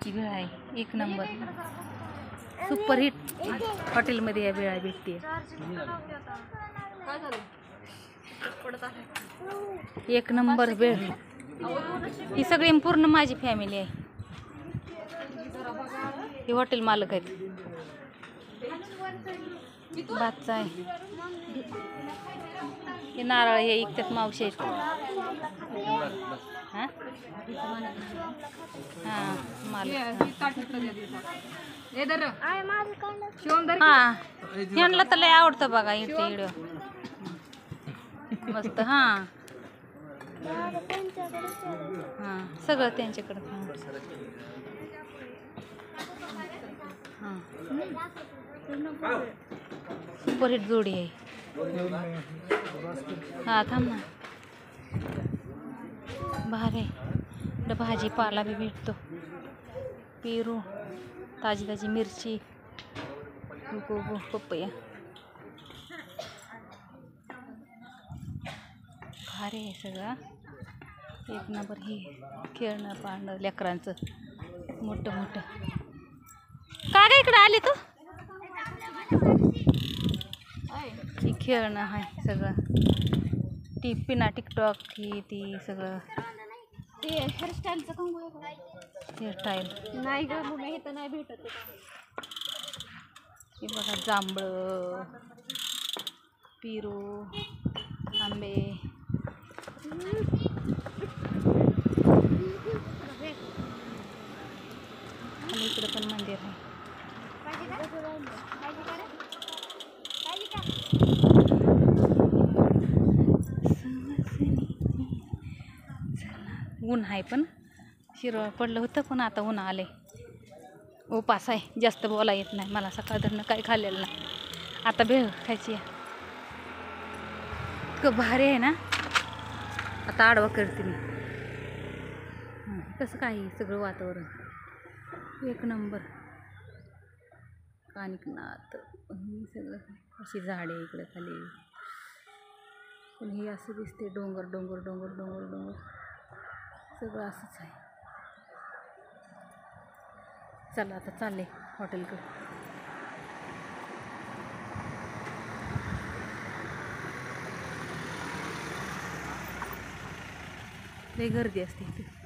आजची वेळ आहे एक नंबर सुपरहिट हॉटेलमध्ये या वेळा भेटते एक नंबर वेळ ही सगळी पूर्ण माझी फॅमिली आहे हे हॉटेल मालक आहेत बादचा आहे हे नारळ हे इकत्यात मावशी आहेत हां हां मालक हां ह्यांना तर लय आवडतं बघा इथे व्हिडिओ मस्त हां हां सगळं त्यांच्याकडं हां सुपरहिट जोडी आहे हां थांब ना भारी आहे भाजीपाला बी भेटतो पेरू ताजी ताजी मिरची पपया भारी आहे सगळं एक नंबर हे खेळणं पाळणं लेकरांचं मोठं मोठं काय काय इकडं आली तू ही खेळणं आहे सगळं पिना टिकटॉक ही ती सगळं ते हेअरस्टाईलचं हेअरस्टाईल नाही ग मग हे तर नाही भेटत हे बघा जांभळं पेरू आंबे आणि इकडं पण मंदिर आहे ऊन आहे पण शिरवळ पडलं होतं पण आता ऊन आले उपास आहे जास्त बोला येत नाही मला सकाळ धरणं काही खाल्लेलं नाही आता भेळ खायची आहे इतकं भारी आहे ना आता आडवा करते मी कसं काही सगळं वातावरण एक नंबर कानिकनाथ ही सगळं अशी झाडे इकडे खाली पण हे असं दिसते डोंगर डोंगर डोंगर डोंगर डोंगर सगळं असंच आहे चला आता चालले हॉटेलकडे लई गर्दी असते इथे